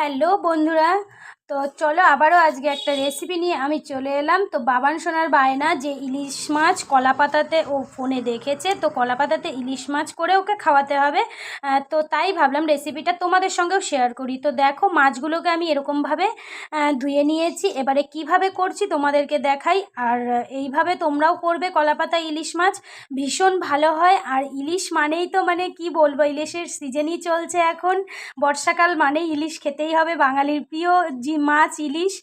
Hello বন্ধুরা, তো চলো আবারও আজকে একটা রেসিপি নিয়ে আমি চলে এলাম। তো বাবান সোনার বায়না যে ইলিশ মাছ কলাপাতাতে ও ফোনে দেখেছে, তো কলাপাতাতে ইলিশ মাছ করে ওকে খাওয়াতে হবে। তো তাই ভাবলাম রেসিপিটা তোমাদের সঙ্গেও শেয়ার করি। তো দেখো, মাছগুলোকে আমি এরকমভাবে ধুয়ে নিয়েছি। এবারে কিভাবে করছি তোমাদেরকে দেখাই। আর এইভাবে তোমরাও করবে। কলাপাতা ইলিশ মাছ ভীষণ ভালো হয়। আর ইলিশ মানেই তো মানে কি বলবো, ইলিশের সিজনই চলছে এখন। বর্ষাকাল মানেই ইলিশ খেতেই হবে, বাঙালির প্রিয় যে মাছ ইলিশ।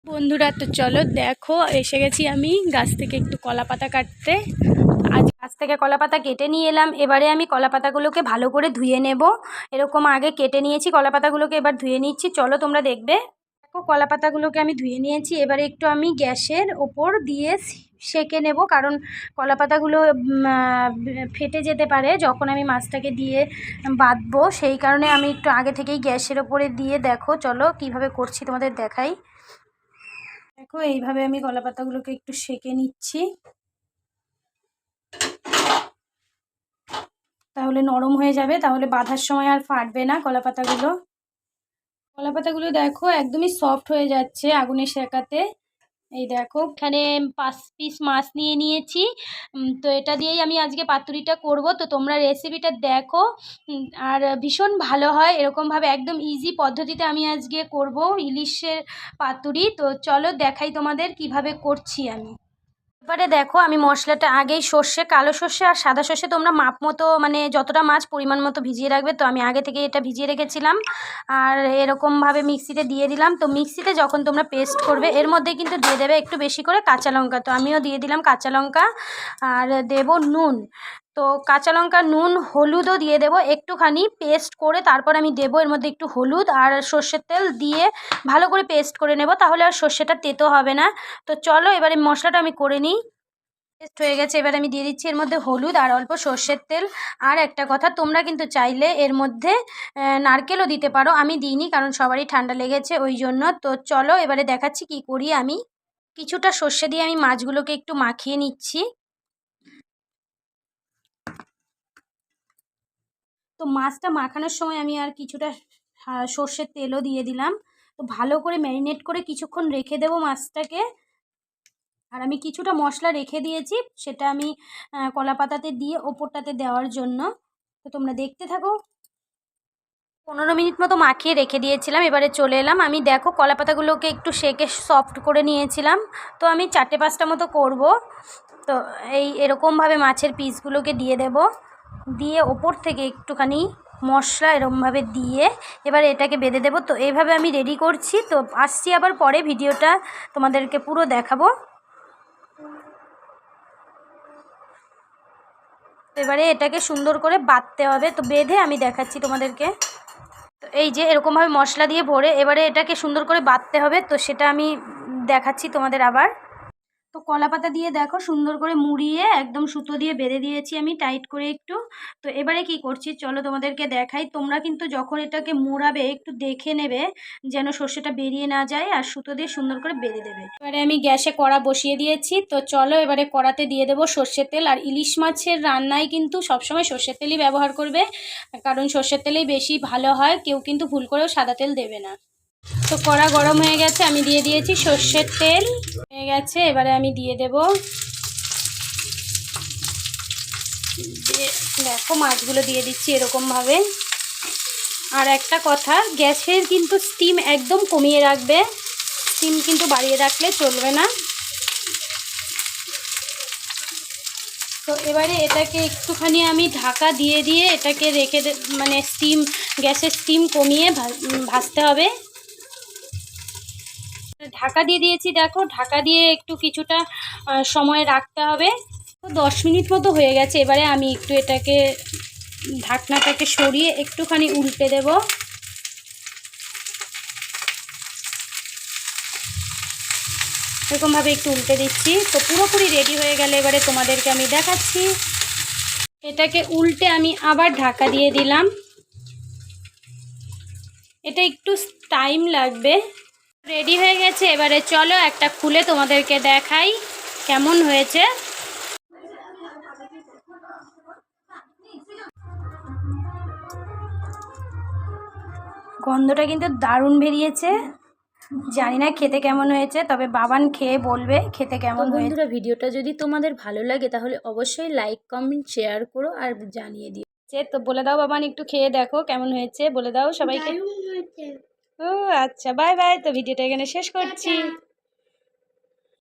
বন্ধুরা, তো চলো দেখো, এসে গেছি আমি গাছ থেকে একটু কলা পাতা কাটতে। আজ গাছ থেকে কলা পাতা কেটে নিয়ে এলাম। এবারে আমি কলা পাতাগুলোকে ভালো করে ধুয়ে নেব। এরকম আগে কেটে নিয়েছি কলা পাতাগুলোকে, এবার ধুয়ে নিচ্ছি। চলো তোমরা দেখবে। দেখো, কলা পাতাগুলোকে আমি ধুয়ে নিয়েছি। এবারে একটু আমি গ্যাসের ওপর দিয়ে সেঁকে নেব, কারণ কলা পাতাগুলো ফেটে যেতে পারে যখন আমি মাছটাকে দিয়ে বাঁধবো। সেই কারণে আমি একটু আগে থেকেই গ্যাসের ওপরে দিয়ে, দেখো চলো কিভাবে করছি তোমাদের দেখাই। দেখো, এইভাবে আমি কলা পাতাগুলোকে একটু সেঁকে নিচ্ছি, তাহলে নরম হয়ে যাবে, তাহলে বাঁধার সময় আর ফাটবে না কলা পাতাগুলো। কলা পাতাগুলো দেখো একদমই সফট হয়ে যাচ্ছে আগুনে সেঁকাতে। এই দেখো, এখানে 5 পিস মাছ নিয়ে নিয়েছি। তো এটা দিয়েই আমি আজকে পাতুরিটা করব। তো তোমরা রেসিপিটা দেখো। আর ভীষণ ভালো হয় এরকমভাবে, একদম ইজি পদ্ধতিতে আমি আজকে করব ইলিশের পাতুরি। তো চলো দেখাই তোমাদের কিভাবে করছি আমি। এবারে দেখো, আমি মশলাটা আগেই সর্ষে, কালো সর্ষে আর সাদা সর্ষে তোমরা মাপ মতো মানে যতটা মাছ পরিমাণ মতো ভিজিয়ে রাখবে। তো আমি আগে থেকে এটা ভিজিয়ে রেখেছিলাম। আর এরকমভাবে মিক্সিতে দিয়ে দিলাম। তো মিক্সিতে যখন তোমরা পেস্ট করবে, এর মধ্যে কিন্তু দিয়ে দেবে একটু বেশি করে কাঁচা লঙ্কা। তো আমিও দিয়ে দিলাম কাঁচা লঙ্কা। আর দেব নুন। তো কাঁচা লঙ্কা, নুন, হলুদও দিয়ে দেবো একটুখানি পেস্ট করে। তারপর আমি দেবো এর মধ্যে একটু হলুদ আর সর্ষের তেল দিয়ে ভালো করে পেস্ট করে নেব, তাহলে আর সর্ষেটা তেতো হবে না। তো চলো এবারে মশলাটা আমি করে নিই। পেস্ট হয়ে গেছে। এবার আমি দিয়ে দিচ্ছি এর মধ্যে হলুদ আর অল্প সর্ষের তেল। আর একটা কথা, তোমরা কিন্তু চাইলে এর মধ্যে নারকেলও দিতে পারো। আমি দিইনি, কারণ সবারই ঠান্ডা লেগেছে ওই জন্য। তো চলো এবারে দেখাচ্ছি কি করি আমি। কিছুটা সর্ষে দিয়ে আমি মাছগুলোকে একটু মাখিয়ে নিচ্ছি। তো মাছটা মাখানোর সময় আমি আর কিছুটা সর্ষের তেলও দিয়ে দিলাম। তো ভালো করে ম্যারিনেট করে কিছুক্ষণ রেখে দেবো মাছটাকে। আর আমি কিছুটা মশলা রেখে দিয়েছি, সেটা আমি কলা পাতাতে দিয়ে ওপরটাতে দেওয়ার জন্য। তো তোমরা দেখতে থাকো। 15 মিনিট মতো মাখিয়ে রেখে দিয়েছিলাম। এবারে চলে এলাম আমি। দেখো, কলা পাতাগুলোকে একটু সেঁকে সফট করে নিয়েছিলাম। তো আমি 4-5টা মতো করব। তো এরকমভাবে মাছের পিসগুলোকে দিয়ে দেব, দিয়ে ওপর থেকে একটুখানি মশলা এরকমভাবে দিয়ে এবার এটাকে বেঁধে দেবো। তো এইভাবে আমি রেডি করছি। তো আসছি আবার পরে, ভিডিওটা তোমাদেরকে পুরো দেখাবো। এবারে এটাকে সুন্দর করে বাঁধতে হবে। তো বেঁধে আমি দেখাচ্ছি তোমাদেরকে। তো এই যে এরকমভাবে মশলা দিয়ে ভরে এবারে এটাকে সুন্দর করে বাঁধতে হবে। তো সেটা আমি দেখাচ্ছি তোমাদের আবার। তো কলা পাতা দিয়ে দেখো সুন্দর করে মুড়িয়ে একদম সুতো দিয়ে বেঁধে দিয়েছি আমি টাইট করে একটু। তো এবারে কি করছি চলো তোমাদেরকে দেখাই। তোমরা কিন্তু যখন এটাকে মুড়াবে একটু দেখে নেবে যেন সর্ষেটা বেরিয়ে না যায়, আর সুতো দিয়ে সুন্দর করে বেঁধে দেবে। এবারে আমি গ্যাসে কড়া বসিয়ে দিয়েছি। তো চলো এবারে কড়াতে দিয়ে দেবো সর্ষের তেল। আর ইলিশ মাছের রান্নায় কিন্তু সবসময় সর্ষের তেলই ব্যবহার করবে, কারণ সর্ষের তেলেই বেশি ভালো হয়। কেউ কিন্তু ভুল করেও সাদা তেল দেবে না। তো কড়া গরম হয়ে গেছে, আমি দিয়ে দিয়েছি সর্ষের তেল। হয়ে গেছে, এবারে আমি দিয়ে দেব। দেখো, মাছগুলো দিয়ে দিচ্ছি এরকমভাবে। আর একটা কথা, গ্যাসের কিন্তু স্টিম একদম কমিয়ে রাখবে, স্টিম কিন্তু বাড়িয়ে রাখলে চলবে না। তো এবারে এটাকে একটুখানি আমি ঢাকা দিয়ে দিয়ে এটাকে রেখে মানে গ্যাসের স্টিম কমিয়ে ভাজতে হবে। ঢাকা দিয়ে দিয়েছি। দেখো, ঢাকা দিয়ে একটু কিছুটা সময় রাখতে হবে। তো 10 মিনিট মতো হয়ে গেছে। এবারে আমি একটু এটাকে ঢাকনাটাকে সরিয়ে একটুখানি উল্টে দেব। এরকমভাবে একটু উল্টে দিচ্ছি। তো পুরোপুরি রেডি হয়ে গেলে এবারে তোমাদেরকে আমি দেখাচ্ছি। এটাকে উল্টে আমি আবার ঢাকা দিয়ে দিলাম। এটা একটু টাইম লাগবে। রেডি হয়ে গেছে। এবারে চলো একটা খুলে তোমাদেরকে দেখাই কেমন হয়েছে। গন্ধটা কিন্তু দারুণ বেরিয়েছে। জানি না খেতে কেমন হয়েছে, তবে বাবান খেয়ে বলবে খেতে কেমন হয়েছে। বন্ধুরা, ভিডিওটা যদি তোমাদের ভালো লাগে তাহলে অবশ্যই লাইক কমেন্ট শেয়ার করো আর জানিয়ে দিও। তো বলে দাও বাবান, একটু খেয়ে দেখো কেমন হয়েছে, বলে দাও সবাইকে। ও আচ্ছা, বাই বাই। তো ভিডিওটা এখানে শেষ করছি।